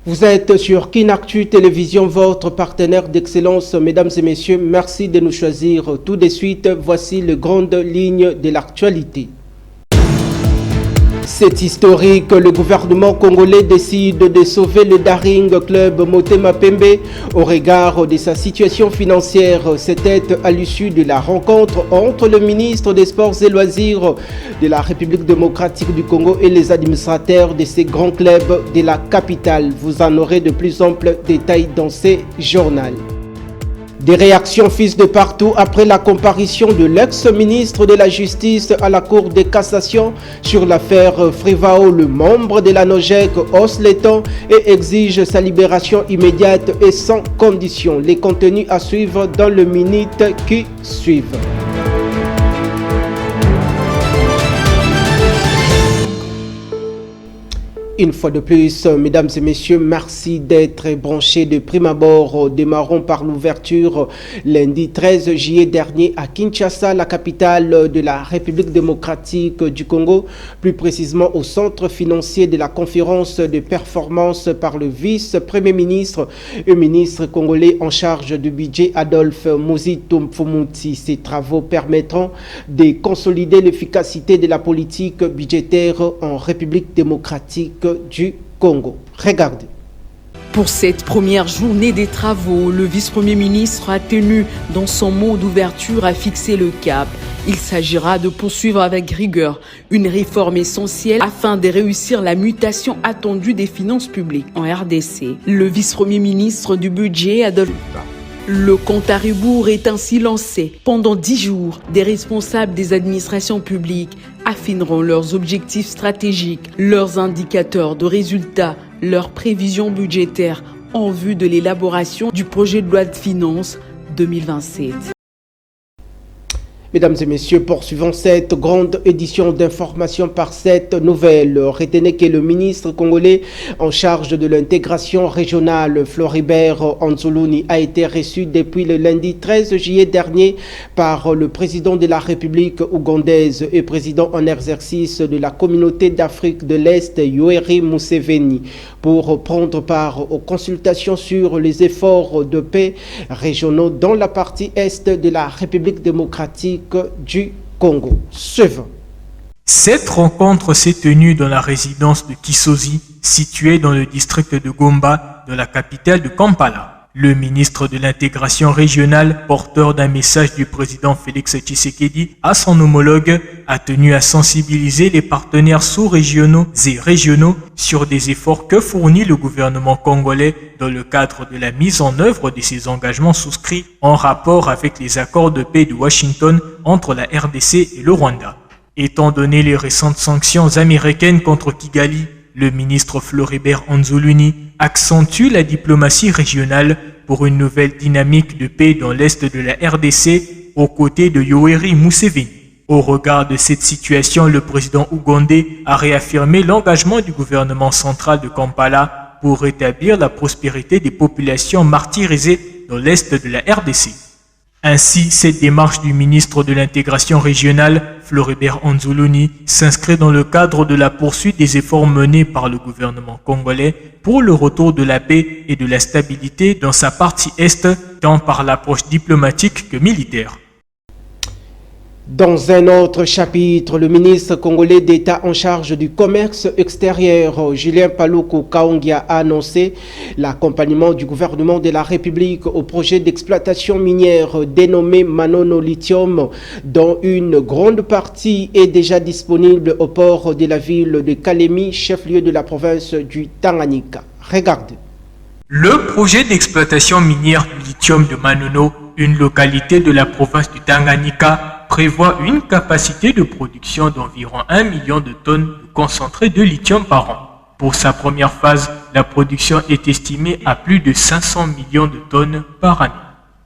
Vous êtes sur Kinactu Télévision, votre partenaire d'excellence. Mesdames et messieurs, merci de nous choisir. Tout de suite, voici les grandes lignes de l'actualité. C'est historique, le gouvernement congolais décide de sauver le Daring Club Motema Pembe au regard de sa situation financière. C'était à l'issue de la rencontre entre le ministre des Sports et Loisirs de la République démocratique du Congo et les administrateurs de ces grands clubs de la capitale. Vous en aurez de plus amples détails dans ces journaux. Des réactions fusent de partout après la comparution de l'ex-ministre de la Justice à la Cour de cassation sur l'affaire Frivao. Le membre de la NOJEC hausse les tons et exige sa libération immédiate et sans condition. Les contenus à suivre dans le minute qui suivent. Une fois de plus, mesdames et messieurs, merci d'être branchés de prime abord. Démarrons par l'ouverture lundi 13 juillet dernier à Kinshasa, la capitale de la République démocratique du Congo, plus précisément au centre financier de la conférence de performance par le vice-premier ministre et ministre congolais en charge du budget Adolphe Muzito Mfumuti. Ces travaux permettront de consolider l'efficacité de la politique budgétaire en République démocratique du Congo. Regardez. Pour cette première journée des travaux, le vice-premier ministre a tenu dans son mot d'ouverture à fixer le cap. Il s'agira de poursuivre avec rigueur une réforme essentielle afin de réussir la mutation attendue des finances publiques en RDC. Le vice-premier ministre du budget Adolphe. Le compte à rebours est ainsi lancé. Pendant 10 jours, des responsables des administrations publiques affineront leurs objectifs stratégiques, leurs indicateurs de résultats, leurs prévisions budgétaires en vue de l'élaboration du projet de loi de finances 2027. Mesdames et messieurs, poursuivons cette grande édition d'information par cette nouvelle. Retenez que le ministre congolais en charge de l'intégration régionale, Floribert Anzuluni, a été reçu depuis le lundi 13 juillet dernier par le président de la République ougandaise et président en exercice de la communauté d'Afrique de l'Est, Yoweri Museveni, pour prendre part aux consultations sur les efforts de paix régionaux dans la partie est de la République démocratique du Congo. Suivant. Cette rencontre s'est tenue dans la résidence de Kisozi, située dans le district de Gomba, de la capitale de Kampala. Le ministre de l'intégration régionale, porteur d'un message du président Félix Tshisekedi à son homologue, a tenu à sensibiliser les partenaires sous-régionaux et régionaux sur des efforts que fournit le gouvernement congolais dans le cadre de la mise en œuvre de ses engagements souscrits en rapport avec les accords de paix de Washington entre la RDC et le Rwanda. Étant donné les récentes sanctions américaines contre Kigali, le ministre Floribert Anzuluni accentue la diplomatie régionale pour une nouvelle dynamique de paix dans l'est de la RDC aux côtés de Yoweri Museveni. Au regard de cette situation, le président ougandais a réaffirmé l'engagement du gouvernement central de Kampala pour rétablir la prospérité des populations martyrisées dans l'est de la RDC. Ainsi, cette démarche du ministre de l'intégration régionale, Floribert Anzuluni, s'inscrit dans le cadre de la poursuite des efforts menés par le gouvernement congolais pour le retour de la paix et de la stabilité dans sa partie est, tant par l'approche diplomatique que militaire. Dans un autre chapitre, le ministre congolais d'État en charge du commerce extérieur, Julien Paluku Kaongia, a annoncé l'accompagnement du gouvernement de la République au projet d'exploitation minière dénommé Manono Lithium, dont une grande partie est déjà disponible au port de la ville de Kalemi, chef-lieu de la province du Tanganyika. Regardez. Le projet d'exploitation minière du lithium de Manono, une localité de la province du Tanganyika, prévoit une capacité de production d'environ 1 million de tonnes de concentré de lithium par an. Pour sa première phase, la production est estimée à plus de 500 millions de tonnes par année.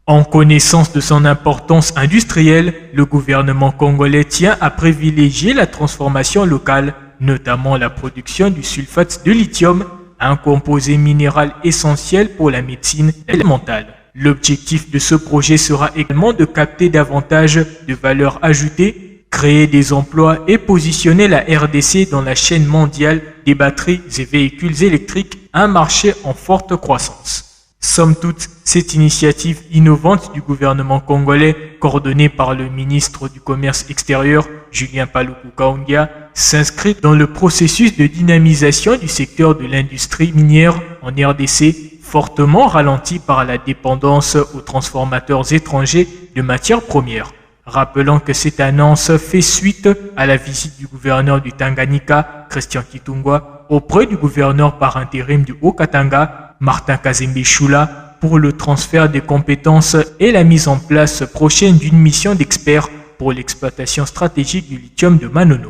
En connaissance de son importance industrielle, le gouvernement congolais tient à privilégier la transformation locale, notamment la production du sulfate de lithium, un composé minéral essentiel pour la médecine élémentale. L'objectif de ce projet sera également de capter davantage de valeur ajoutée créer des emplois et positionner la RDC dans la chaîne mondiale des batteries et véhicules électriques, un marché en forte croissance. Somme toute, cette initiative innovante du gouvernement congolais, coordonnée par le ministre du Commerce extérieur, Julien Paluku Kahongya, s'inscrit dans le processus de dynamisation du secteur de l'industrie minière en RDC, fortement ralenti par la dépendance aux transformateurs étrangers de matières premières. Rappelant que cette annonce fait suite à la visite du gouverneur du Tanganyika, Christian Kitungwa, auprès du gouverneur par intérim du Haut-Katanga, Martin Kazembe Choula, pour le transfert des compétences et la mise en place prochaine d'une mission d'experts pour l'exploitation stratégique du lithium de Manono.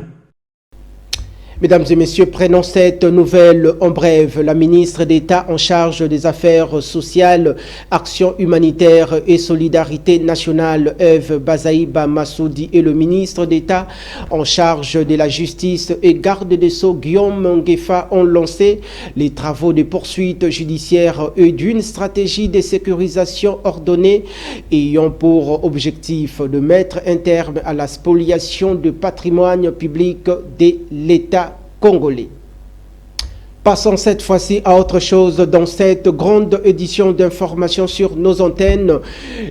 Mesdames et messieurs, prenons cette nouvelle en bref. La ministre d'État en charge des affaires sociales, action humanitaire et solidarité nationale, Eve Bazaïba Massoudi, et le ministre d'État en charge de la justice et garde des Sceaux, Guillaume Ngefa, ont lancé les travaux de poursuite judiciaire et d'une stratégie de sécurisation ordonnée ayant pour objectif de mettre un terme à la spoliation du patrimoine public de l'État congolais. Passons cette fois-ci à autre chose dans cette grande édition d'information sur nos antennes.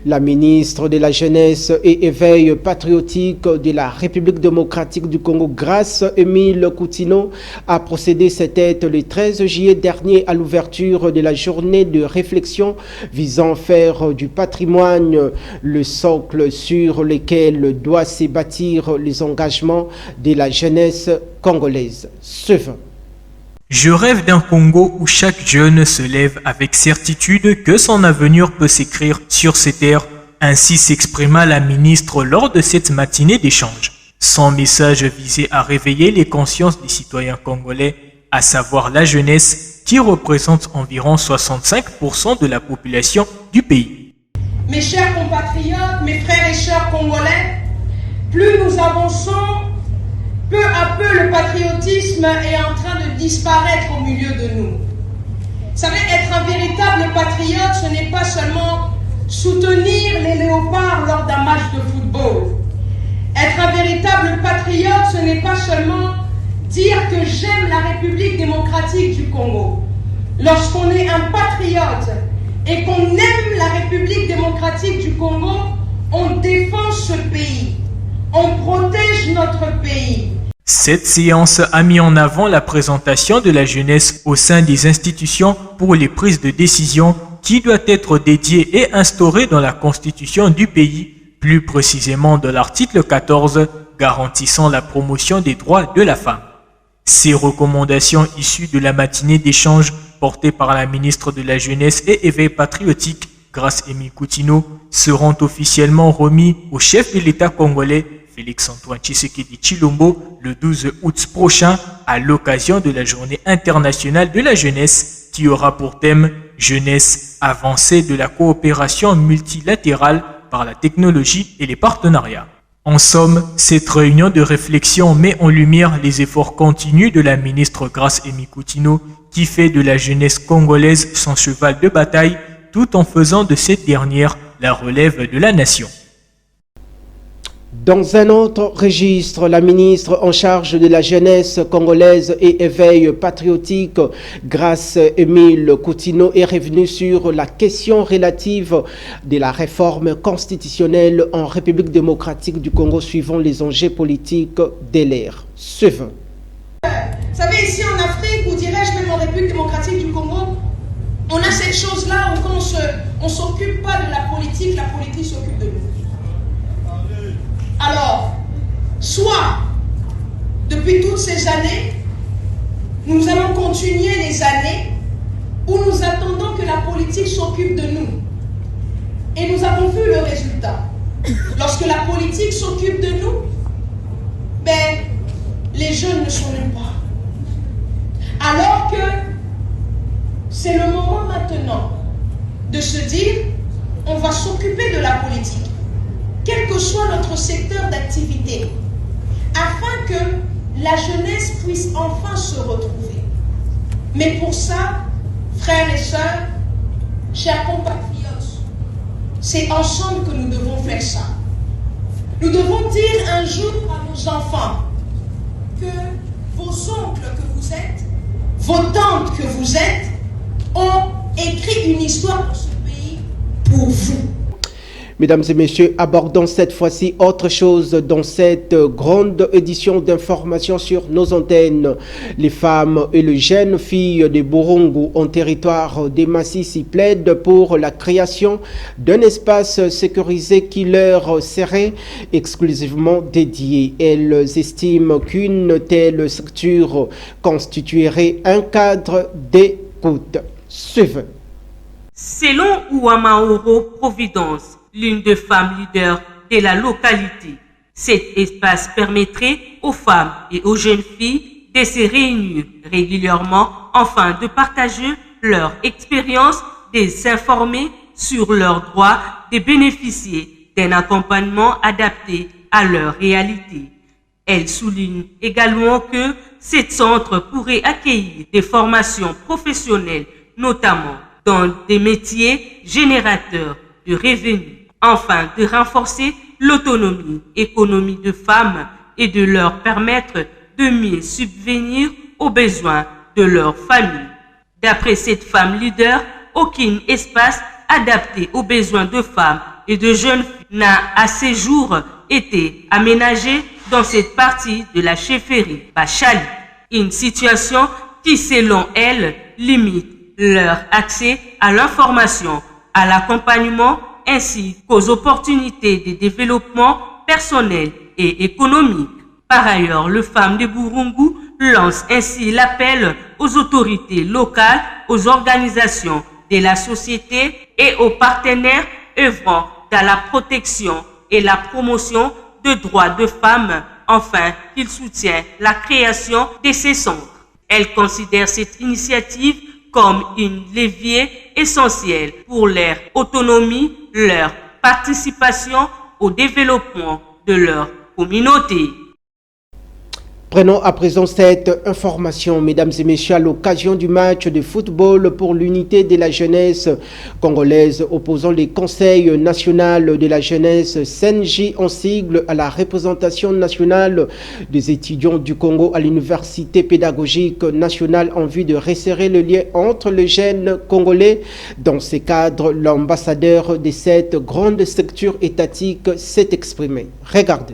La ministre de la Jeunesse et Éveil patriotique de la République démocratique du Congo, Grâce Émile Coutinho, a procédé cette tête le 13 juillet dernier à l'ouverture de la journée de réflexion visant à faire du patrimoine le socle sur lequel doit se bâtir les engagements de la jeunesse congolaise. Suivant. Je rêve d'un Congo où chaque jeune se lève avec certitude que son avenir peut s'écrire sur ces terres. Ainsi s'exprima la ministre lors de cette matinée d'échange. Son message visait à réveiller les consciences des citoyens congolais, à savoir la jeunesse qui représente environ 65% de la population du pays. Mes chers compatriotes, mes frères et sœurs congolais, plus nous avançons, peu à peu, le patriotisme est en train de disparaître au milieu de nous. Vous savez, être un véritable patriote, ce n'est pas seulement soutenir les léopards lors d'un match de football. Être un véritable patriote, ce n'est pas seulement dire que j'aime la République démocratique du Congo. Lorsqu'on est un patriote et qu'on aime la République démocratique du Congo, on défend ce pays. On protège notre pays. Cette séance a mis en avant la présentation de la jeunesse au sein des institutions pour les prises de décision qui doit être dédiée et instaurée dans la constitution du pays, plus précisément dans l'article 14 garantissant la promotion des droits de la femme. Ces recommandations issues de la matinée d'échange portée par la ministre de la Jeunesse et Éveil patriotique, Grâce Émile Coutinho, seront officiellement remis au chef de l'État congolais, Félix-Antoine Tshisekedi Tshilombo, le 12 août prochain, à l'occasion de la Journée internationale de la jeunesse, qui aura pour thème « Jeunesse, avancée de la coopération multilatérale par la technologie et les partenariats ». En somme, cette réunion de réflexion met en lumière les efforts continus de la ministre Grâce Émile Coutinho, qui fait de la jeunesse congolaise son cheval de bataille, tout en faisant de cette dernière la relève de la nation. Dans un autre registre, la ministre en charge de la jeunesse congolaise et éveil patriotique, Grâce Émile Coutinho, est revenue sur la question relative de la réforme constitutionnelle en République démocratique du Congo suivant les enjeux politiques de l'ère. Suivant. Vous savez, ici en Afrique, ou dirais-je même en République démocratique du Congo, on a cette chose-là où quand on ne s'occupe pas de la politique s'occupe de nous. Alors, soit, depuis toutes ces années, nous allons continuer les années où nous attendons que la politique s'occupe de nous. Et nous avons vu le résultat. Lorsque la politique s'occupe de nous, ben, les jeunes ne sont nulle part. Alors que c'est le moment maintenant de se dire, on va s'occuper de la politique, quel que soit notre secteur d'activité, afin que la jeunesse puisse enfin se retrouver. Mais pour ça, frères et sœurs, chers compatriotes, c'est ensemble que nous devons faire ça. Nous devons dire un jour à nos enfants que vos oncles que vous êtes, vos tantes que vous êtes, ont écrit une histoire pour ce pays pour vous. Mesdames et messieurs, abordons cette fois-ci autre chose dans cette grande édition d'information sur nos antennes. Les femmes et les jeunes filles de Burungu en territoire des Massissi plaident pour la création d'un espace sécurisé qui leur serait exclusivement dédié. Elles estiment qu'une telle structure constituerait un cadre d'écoute. Suivez. Selon Ouamaoro Providence, l'une des femmes leaders de la localité, cet espace permettrait aux femmes et aux jeunes filles de se réunir régulièrement afin de partager leur expérience, de s'informer sur leurs droits, de bénéficier d'un accompagnement adapté à leur réalité. Elle souligne également que ce centre pourrait accueillir des formations professionnelles, notamment dans des métiers générateurs de revenus, afin de renforcer l'autonomie économique de femmes et de leur permettre de mieux subvenir aux besoins de leur famille. D'après cette femme leader, aucun espace adapté aux besoins de femmes et de jeunes filles n'a à ce jour été aménagé dans cette partie de la chefferie Bachali. Une situation qui, selon elle, limite leur accès à l'information, à l'accompagnement ainsi qu'aux opportunités de développement personnel et économique. Par ailleurs, le Femmes de Burungu lance ainsi l'appel aux autorités locales, aux organisations de la société et aux partenaires œuvrant dans la protection et la promotion des droits de femmes, afin qu'ils soutiennent la création de ces centres. Elle considère cette initiative comme une levier essentiel pour leur autonomie, leur participation au développement de leur communauté. Prenons à présent cette information, mesdames et messieurs, à l'occasion du match de football pour l'unité de la jeunesse congolaise opposant les conseils nationaux de la jeunesse CNJ en sigle à la représentation nationale des étudiants du Congo à l'université pédagogique nationale en vue de resserrer le lien entre les jeunes congolais. Dans ce cadre, l'ambassadeur de cette grande structure étatique s'est exprimé. Regardez.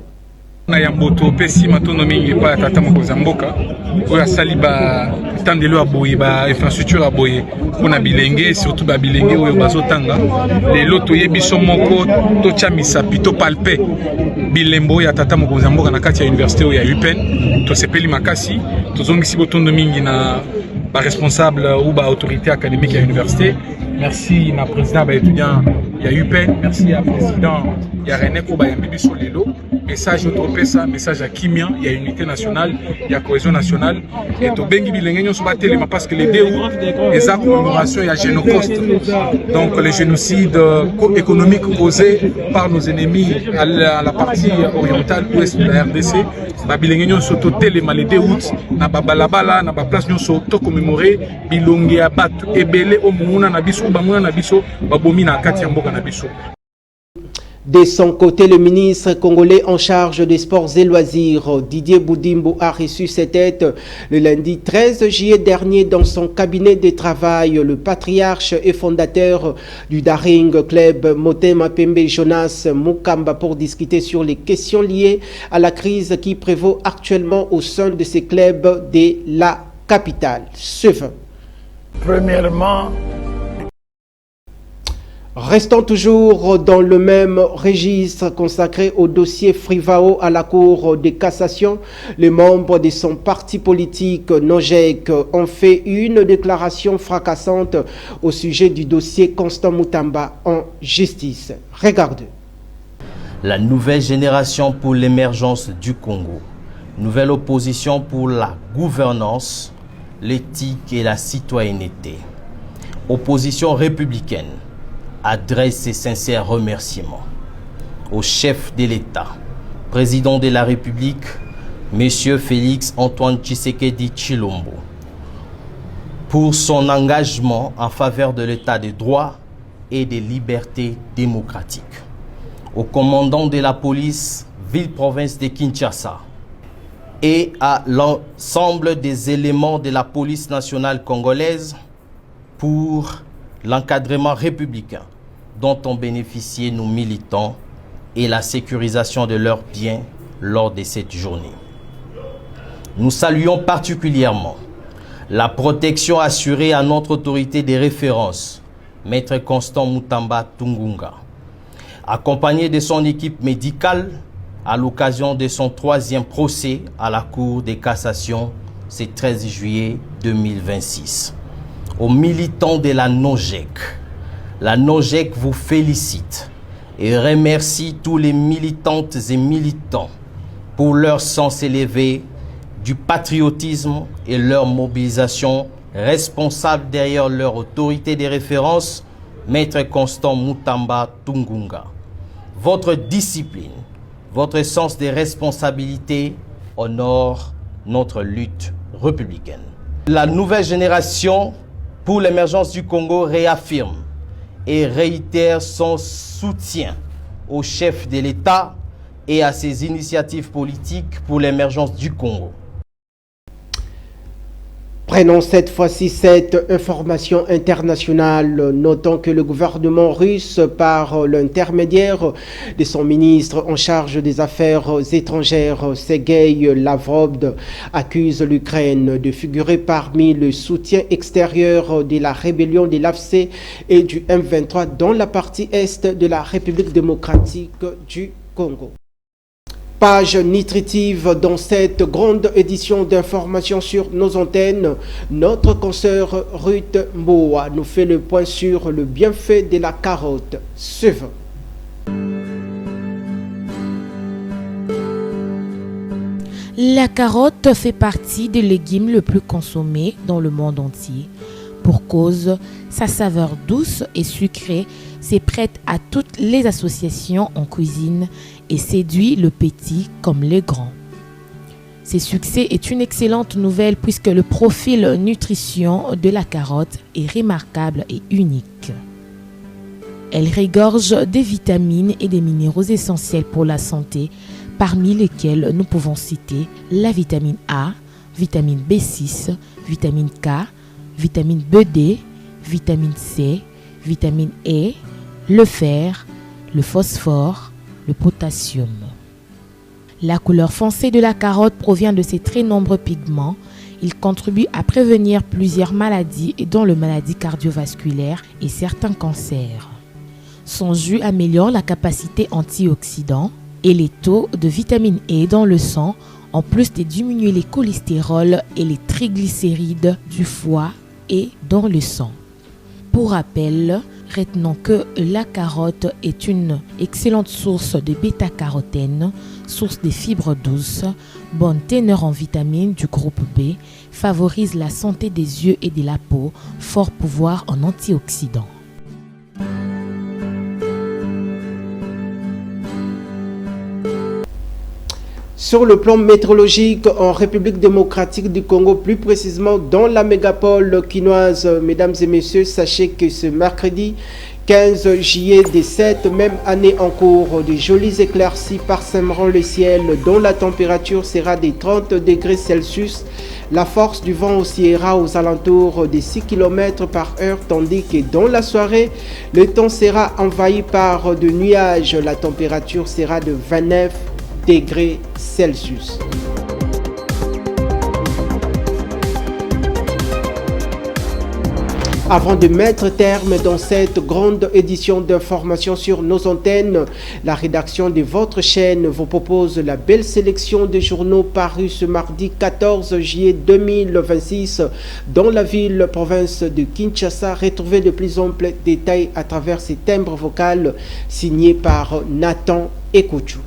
na yamboto pesi matono mingi pa tata mokoza mboka oya sali ba tandelo aboye ba infrastructure aboye pona bilenge surtout ba bilenge oyo bazotanga lelo toyebiso moko to chamisa pito palpe bilembo ya tata mokoza mboka na kati ya université oyo ya UPN to sepeli makasi to zongisi botondo mingi na ba responsable ou ba autorité académique à l'université. Merci na président ba étudiant ya UPN, merci à président ya René Koba ya Bibi Solelo. Message autopesa, message à Kimia, il y a unité nationale, il y a cohésion nationale. Et to bengi bilengenyo so batelema parce que les deux les actes commémoration il y a génocide. Donc les génocides économiques causés par nos ennemis à la partie orientale ouest de la RDC. Ba bilengenyo so to telema les 2 août na babalabala na ba place nyoso to commémorer bilongi ya batu ebele o muna na biso ba muna na biso babomi na kati ya mboka na biso. De son côté, le ministre congolais en charge des sports et loisirs, Didier Boudimbo, a reçu cette tête le lundi 13 juillet dernier dans son cabinet de travail. Le patriarche et fondateur du Daring Club Motema Pembe, Jonas Mukamba, pour discuter sur les questions liées à la crise qui prévaut actuellement au sein de ces clubs de la capitale. Premièrement, restons toujours dans le même registre consacré au dossier Frivao à la Cour de cassation. Les membres de son parti politique Nojek ont fait une déclaration fracassante au sujet du dossier Constant Mutamba en justice. Regardez. La nouvelle génération pour l'émergence du Congo. Nouvelle opposition pour la gouvernance, l'éthique et la citoyenneté. Opposition républicaine adresse ses sincères remerciements au chef de l'État, président de la République, M. Félix Antoine Tshisekedi Tshilombo, pour son engagement en faveur de l'État de droit et des libertés démocratiques. Au commandant de la police, ville-province de Kinshasa et à l'ensemble des éléments de la police nationale congolaise pour l'encadrement républicain dont ont bénéficié nos militants et la sécurisation de leurs biens lors de cette journée. Nous saluons particulièrement la protection assurée à notre autorité de référence, Maître Constant Mutamba Tungunga, accompagné de son équipe médicale à l'occasion de son 3e procès à la Cour de cassation ce 13 juillet 2026. Aux militants de la NOJEC vous félicite et remercie tous les militantes et militants pour leur sens élevé du patriotisme et leur mobilisation responsable derrière leur autorité de référence, Maître Constant Mutamba Tungunga. Votre discipline, votre sens des responsabilités honore notre lutte républicaine. La nouvelle génération pour l'émergence du Congo réaffirme et réitère son soutien au chef de l'État et à ses initiatives politiques pour l'émergence du Congo. Prenons cette fois-ci cette information internationale. Notons que le gouvernement russe, par l'intermédiaire de son ministre en charge des affaires étrangères, Sergueï Lavrov, accuse l'Ukraine de figurer parmi le soutien extérieur de la rébellion de l'AFC et du M23 dans la partie est de la République démocratique du Congo. Page nutritive dans cette grande édition d'informations sur nos antennes. Notre consoeur Ruth Mboa nous fait le point sur le bienfait de la carotte. Suivons. La carotte fait partie des légumes le plus consommés dans le monde entier. Pour cause, sa saveur douce et sucrée s'est prête à toutes les associations en cuisine et séduit le petit comme le grand. Ce succès est une excellente nouvelle puisque le profil nutrition de la carotte est remarquable et unique. Elle regorge des vitamines et des minéraux essentiels pour la santé, parmi lesquels nous pouvons citer la vitamine A, vitamine B6, vitamine K, vitamine BD, vitamine C, vitamine E, le fer, le phosphore, le potassium. La couleur foncée de la carotte provient de ses très nombreux pigments. Il contribue à prévenir plusieurs maladies et dont les maladies cardiovasculaires et certains cancers. Son jus améliore la capacité antioxydant et les taux de vitamine E dans le sang, en plus de diminuer les cholestérols et les triglycérides du foie et dans le sang. Pour rappel, retenons que la carotte est une excellente source de bêta-carotène, source de fibres douces, bonne teneur en vitamines du groupe B, favorise la santé des yeux et de la peau, fort pouvoir en antioxydants. Sur le plan météorologique, en République démocratique du Congo, plus précisément dans la mégapole quinoise, mesdames et messieurs, sachez que ce mercredi 15 juillet de cette même année en cours, de jolies éclaircies parsemeront le ciel dont la température sera de 30 degrés Celsius. La force du vent oscillera aux alentours de 6 km par heure, tandis que dans la soirée, le temps sera envahi par de nuages. La température sera de 29 degrés Celsius. Avant de mettre terme dans cette grande édition d'informations sur nos antennes, la rédaction de votre chaîne vous propose la belle sélection de journaux parus ce mardi 14 juillet 2026 dans la ville-province de Kinshasa. Retrouvez de plus amples détails à travers ces timbres vocaux signés par Nathan Ekouchou.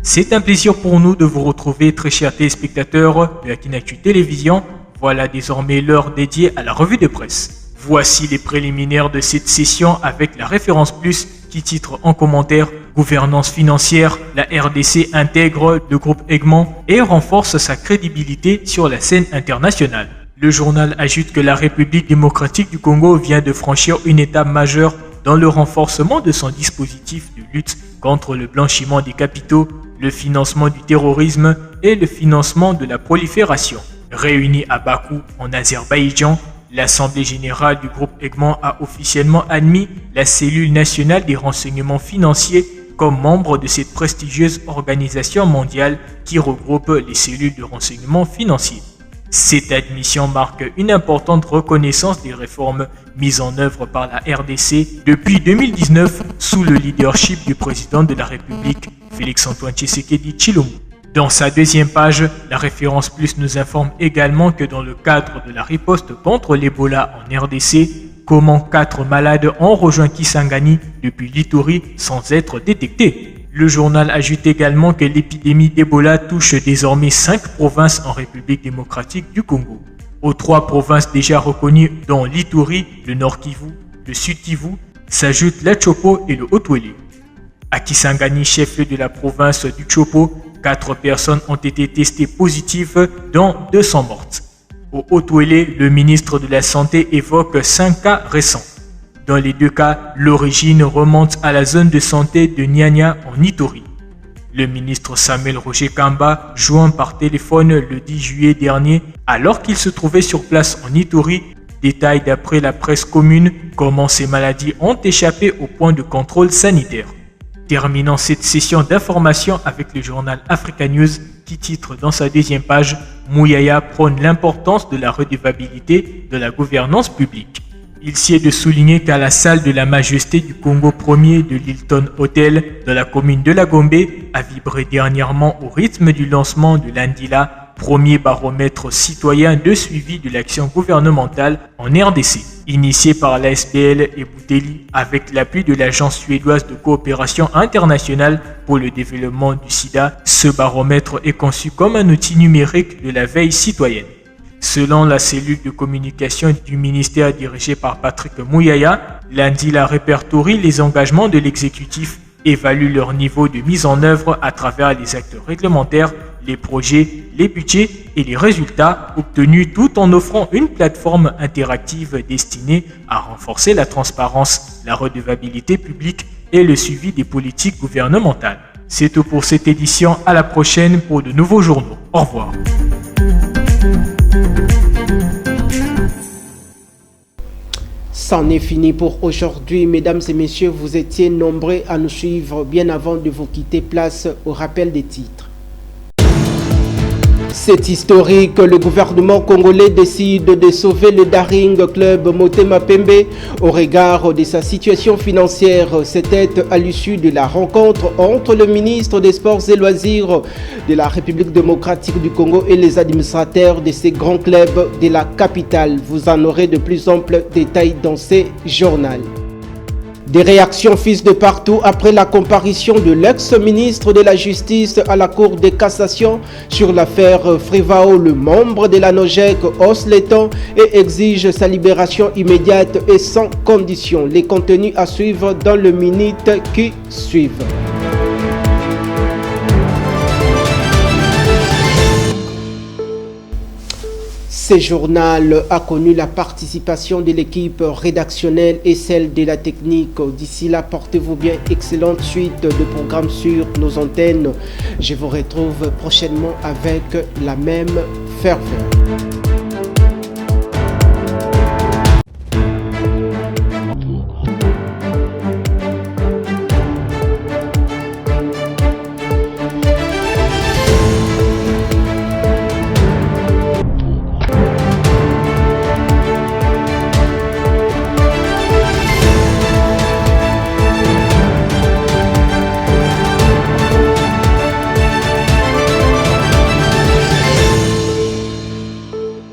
C'est un plaisir pour nous de vous retrouver, très chers téléspectateurs de la Kinactu Télévision. Voilà désormais l'heure dédiée à la revue de presse. Voici les préliminaires de cette session avec la référence plus qui titre en commentaire « Gouvernance financière, la RDC intègre le groupe Egmont et renforce sa crédibilité sur la scène internationale ». Le journal ajoute que la République démocratique du Congo vient de franchir une étape majeure dans le renforcement de son dispositif de lutte contre le blanchiment des capitaux, le financement du terrorisme et le financement de la prolifération. Réunie à Bakou, en Azerbaïdjan, l'Assemblée générale du groupe Egmont a officiellement admis la cellule nationale des renseignements financiers comme membre de cette prestigieuse organisation mondiale qui regroupe les cellules de renseignement financier. Cette admission marque une importante reconnaissance des réformes mises en œuvre par la RDC depuis 2019 sous le leadership du président de la République, Félix-Antoine Tshisekedi Tshilombo. Dans sa deuxième page, la référence plus nous informe également que dans le cadre de la riposte contre l'Ebola en RDC, comment 4 malades ont rejoint Kisangani depuis l'Ituri sans être détectés. Le journal ajoute également que l'épidémie d'Ebola touche désormais 5 provinces en République démocratique du Congo. Aux 3 provinces déjà reconnues dont l'Ituri, le Nord Kivu, le Sud Kivu, s'ajoutent la Chopo et le Haut-Ouélé. À Kisangani, chef-lieu de la province du Chopo, 4 personnes ont été testées positives, dont 2 sont mortes. Au Haut-Ouélé, le ministre de la Santé évoque 5 cas récents. Dans les 2 cas, l'origine remonte à la zone de santé de Nyanya en Ituri. Le ministre Samuel Roger Kamba, joint par téléphone le 10 juillet dernier, alors qu'il se trouvait sur place en Ituri, détaille d'après la presse commune comment ces maladies ont échappé au point de contrôle sanitaire. Terminant cette session d'information avec le journal Africa News qui titre dans sa deuxième page « Mouyaya prône l'importance de la redevabilité de la gouvernance publique ». Il s'y est de souligner qu'à la salle de la Majesté du Congo 1er de l'Hilton Hotel de la commune de la Gombe a vibré dernièrement au rythme du lancement de l'Andila, premier baromètre citoyen de suivi de l'action gouvernementale en RDC. Initié par l'ASBL et Bouteli avec l'appui de l'Agence suédoise de coopération internationale pour le développement du sida, ce baromètre est conçu comme un outil numérique de la veille citoyenne. Selon la cellule de communication du ministère dirigée par Patrick Mouyaya, l'Andila répertorie les engagements de l'exécutif, évalue leur niveau de mise en œuvre à travers les actes réglementaires, les projets, les budgets et les résultats obtenus tout en offrant une plateforme interactive destinée à renforcer la transparence, la redevabilité publique et le suivi des politiques gouvernementales. C'est tout pour cette édition, à la prochaine pour de nouveaux journaux. Au revoir. C'en est fini pour aujourd'hui, mesdames et messieurs, vous étiez nombreux à nous suivre bien avant de vous quitter. Place au rappel des titres. C'est historique, le gouvernement congolais décide de sauver le Daring Club Motema Pembe au regard de sa situation financière. C'était à l'issue de la rencontre entre le ministre des Sports et Loisirs de la République démocratique du Congo et les administrateurs de ces grands clubs de la capitale. Vous en aurez de plus amples détails dans ces journaux. Des réactions fusent de partout après la comparution de l'ex-ministre de la Justice à la Cour de cassation sur l'affaire Frivao. Le membre de la NOJEC hausse les tons et exige sa libération immédiate et sans condition. Les contenus à suivre dans le minute qui suivent. Ce journal a connu la participation de l'équipe rédactionnelle et celle de la technique. D'ici là, portez-vous bien. Excellente suite de programmes sur nos antennes. Je vous retrouve prochainement avec la même ferveur.